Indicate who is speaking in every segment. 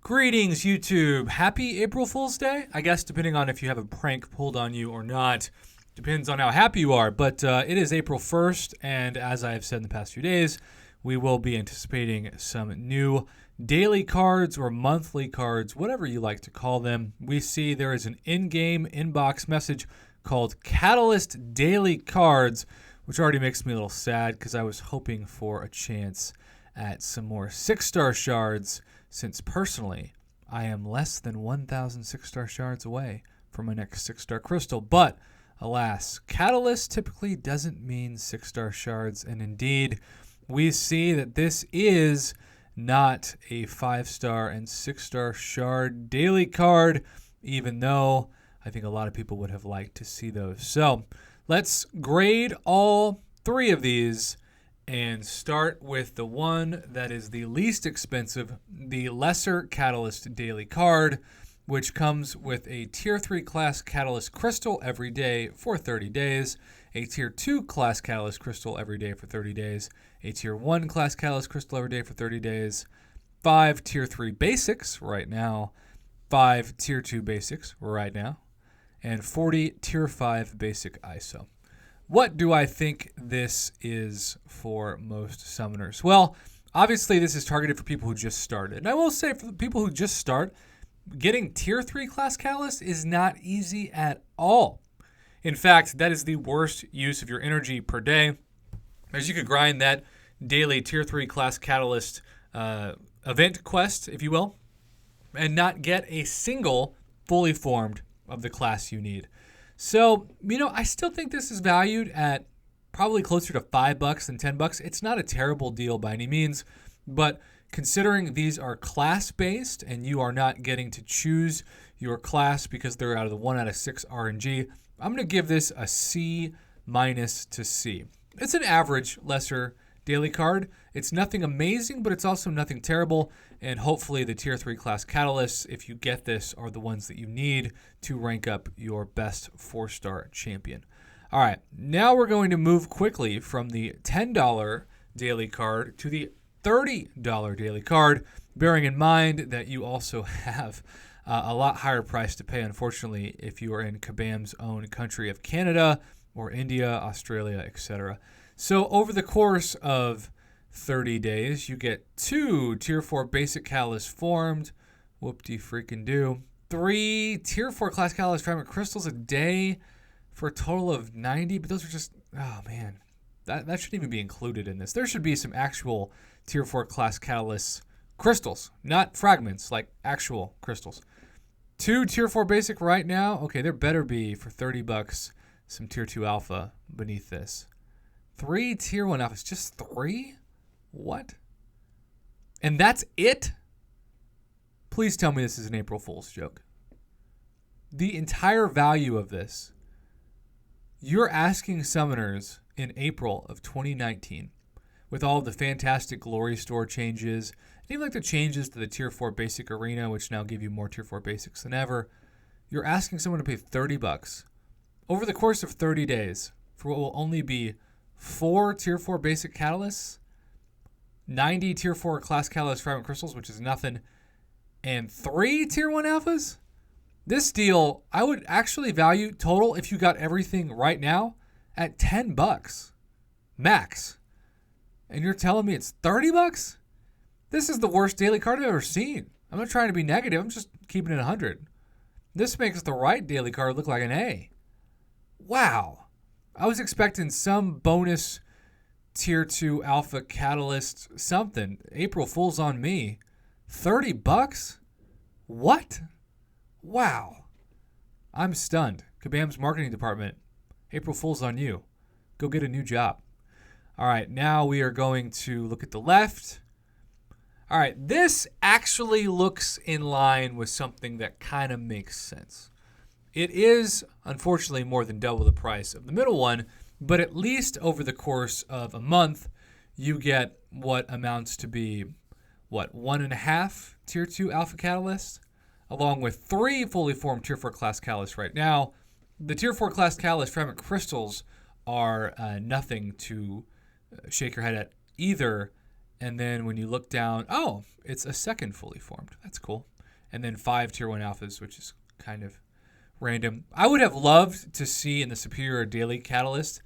Speaker 1: Greetings, YouTube. Happy April Fool's Day. I guess depending on if you have a prank pulled on you or not, depends on how happy you are. But it is April 1st, and as I have said in the past few days, we will be anticipating some new daily cards or monthly cards, whatever you like to call them. We see there is an in-game inbox message called Catalyst Daily Cards, which already makes me a little sad because I was hoping for a chance at some more 6-star shards, since personally, I am less than 1,000 6-star shards away from my next 6-star crystal. But alas, Catalyst typically doesn't mean 6-star shards, and indeed, we see that this is not a 5-star and 6-star shard daily card, even though I think a lot of people would have liked to see those. So let's grade all three of these and start with the one that is the least expensive, the Lesser Catalyst Daily Card, which comes with a Tier 3 Class Catalyst Crystal every day for 30 days, a Tier 2 Class Catalyst Crystal every day for 30 days, a Tier 1 Class Catalyst Crystal every day for 30 days, 5 Tier 3 Basics right now, 5 Tier 2 Basics right now, and 40 Tier 5 Basic ISO. What do I think this is for most summoners? Well, obviously this is targeted for people who just started. And I will say for the people who just start, getting Tier 3 Class Catalyst is not easy at all. In fact, that is the worst use of your energy per day, as you could grind that daily Tier 3 Class Catalyst event quest, if you will, and not get a single fully formed of the class you need. So, I still think this is valued at probably closer to $5 than $10. It's not a terrible deal by any means, but considering these are class-based and you are not getting to choose your class because they're out of the 1 out of 6 RNG, I'm going to give this a C- to C. It's an average lesser daily card. It's nothing amazing, but it's also nothing terrible. And hopefully the Tier 3 class catalysts, if you get this, are the ones that you need to rank up your best 4-star champion. All right, now we're going to move quickly from the $10 daily card to the $30 daily card, bearing in mind that you also have a lot higher price to pay, unfortunately, if you are in Kabam's own country of Canada or India, Australia, etc. So over the course of 30 days, you get 2 Tier 4 Basic Catalysts formed. Whoop-de-freaking-do. 3 Tier 4 Class Catalyst Fragment Crystals a day for a total of 90. But those are just, oh man, that shouldn't even be included in this. There should be some actual Tier 4 Class Catalyst crystals, not fragments, like actual crystals. 2 Tier 4 Basic right now. Okay, there better be, for $30, some Tier 2 Alpha beneath this. 3 Tier 1 Alphas. Just 3? What? And that's it? Please tell me this is an April Fool's joke. The entire value of this, you're asking summoners in April of 2019, with all of the fantastic Glory Store changes, and even like the changes to the Tier 4 Basic Arena, which now give you more Tier 4 Basics than ever, you're asking someone to pay $30 over the course of 30 days for what will only be 4 Tier 4 Basic Catalysts, 90 Tier 4 Class Catalyst Fragment Crystals, which is nothing, and 3 Tier 1 Alphas? This deal, I would actually value total, if you got everything right now, at $10 max. And you're telling me it's $30? This is the worst daily card I've ever seen. I'm not trying to be negative. I'm just keeping it 100. This makes the right daily card look like an A. Wow. I was expecting some bonus Tier 2 Alpha Catalyst something. April Fool's on me. $30? What? Wow. I'm stunned. Kabam's marketing department. April Fool's on you. Go get a new job. All right, now we are going to look at the left. All right, this actually looks in line with something that kind of makes sense. It is, unfortunately, more than double the price of the middle one, but at least over the course of a month, you get what amounts to be, 1.5 Tier 2 Alpha Catalysts, along with 3 fully formed Tier 4 Class Catalysts right now. The Tier 4 Class Catalyst Fragment Crystals are nothing to shake your head at either, And then when you look down, oh, it's a second fully formed. That's cool. And then 5 Tier 1 alphas, which is kind of random. I would have loved to see in the Superior Daily Catalyst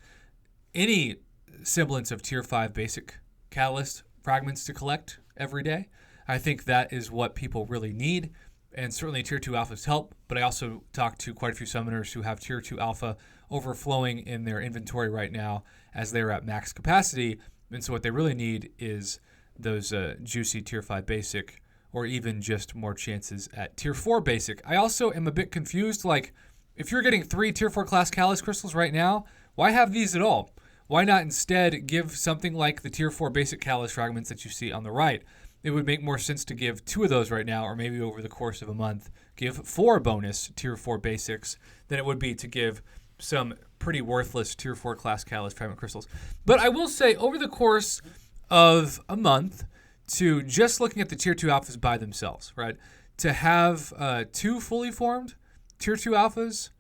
Speaker 1: any semblance of Tier 5 basic Catalyst fragments to collect every day. I think that is what people really need, and certainly Tier 2 alphas help, but I also talked to quite a few summoners who have Tier 2 alpha overflowing in their inventory right now as they're at max capacity, and so what they really need is those juicy Tier 5 basic, or even just more chances at Tier 4 basic. I also am a bit confused, like, if you're getting 3 Tier 4 class Catalyst crystals right now, why have these at all? Why not instead give something like the Tier 4 basic Catalyst fragments that you see on the right? It would make more sense to give 2 of those right now, or maybe over the course of a month, give 4 bonus Tier 4 basics than it would be to give some pretty worthless Tier 4 class Catalyst fragment crystals. But I will say, over the course of a month, to just looking at the Tier 2 alphas by themselves, right? To have 2 fully formed Tier 2 alphas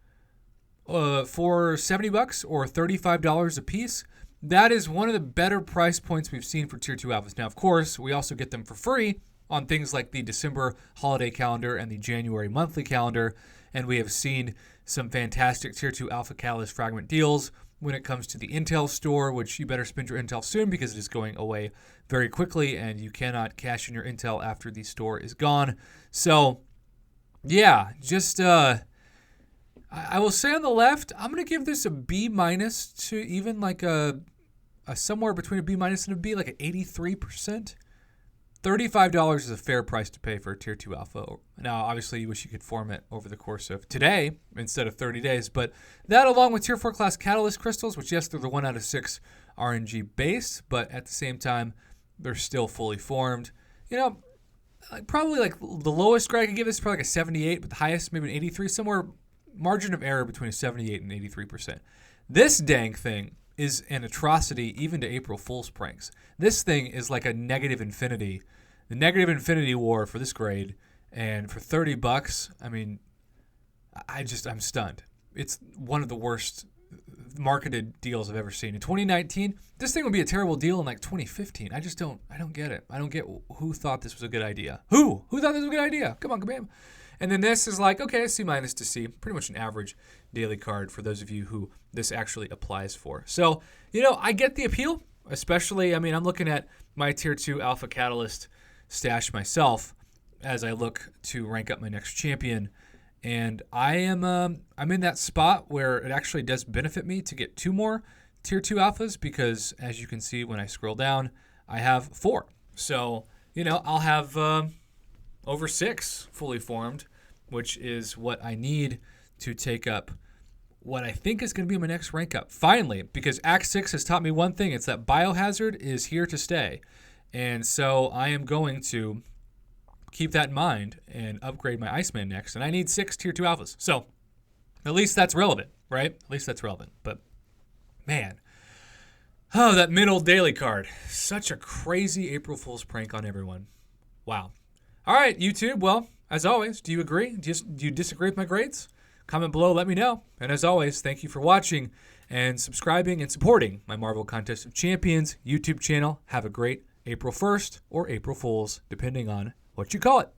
Speaker 1: for $70 or $35 a piece, that is one of the better price points we've seen for Tier 2 alphas. Now, of course, we also get them for free on things like the December holiday calendar and the January monthly calendar, and we have seen some fantastic Tier 2 alpha Catalyst fragment deals when it comes to the Intel store, which you better spend your Intel soon because it is going away very quickly, and you cannot cash in your Intel after the store is gone. So, yeah, just I will say on the left, I'm going to give this a B- to even like a somewhere between a B- and a B, like an 83%. $35 is a fair price to pay for a Tier 2 alpha. Now, obviously, you wish you could form it over the course of today instead of 30 days, but that along with Tier 4 class Catalyst crystals, which, yes, they're the 1 out of 6 RNG base, but at the same time, they're still fully formed. You know, probably like the lowest grade I could give this is probably like a 78, but the highest maybe an 83, somewhere margin of error between a 78 and 83%. This dang thing is an atrocity even to April Fool's pranks. This thing is like a negative infinity. The negative infinity war for this grade, and for $30, I mean, I'm stunned. It's one of the worst marketed deals I've ever seen. In 2019, this thing would be a terrible deal in like 2015. I don't get it. I don't get who thought this was a good idea. Who thought this was a good idea? Come on, kabam. And then this is like, okay, C- to C, pretty much an average daily card for those of you who this actually applies for. So, I get the appeal, especially, I'm looking at my Tier 2 Alpha Catalyst stash myself as I look to rank up my next champion. And I'm in that spot where it actually does benefit me to get 2 more Tier 2 Alphas because, as you can see when I scroll down, I have 4. So, I'll have over 6 fully formed, which is what I need to take up what I think is going to be my next rank up. Finally, because Act 6 has taught me one thing. It's that Biohazard is here to stay. And so I am going to keep that in mind and upgrade my Iceman next. And I need 6 Tier 2 Alphas. So at least that's relevant, right? At least that's relevant. But, man. Oh, that middle daily card. Such a crazy April Fool's prank on everyone. Wow. All right, YouTube. Well, as always, do you agree? Do you disagree with my grades? Comment below, let me know. And as always, thank you for watching and subscribing and supporting my Marvel Contest of Champions YouTube channel. Have a great April 1st or April Fools, depending on what you call it.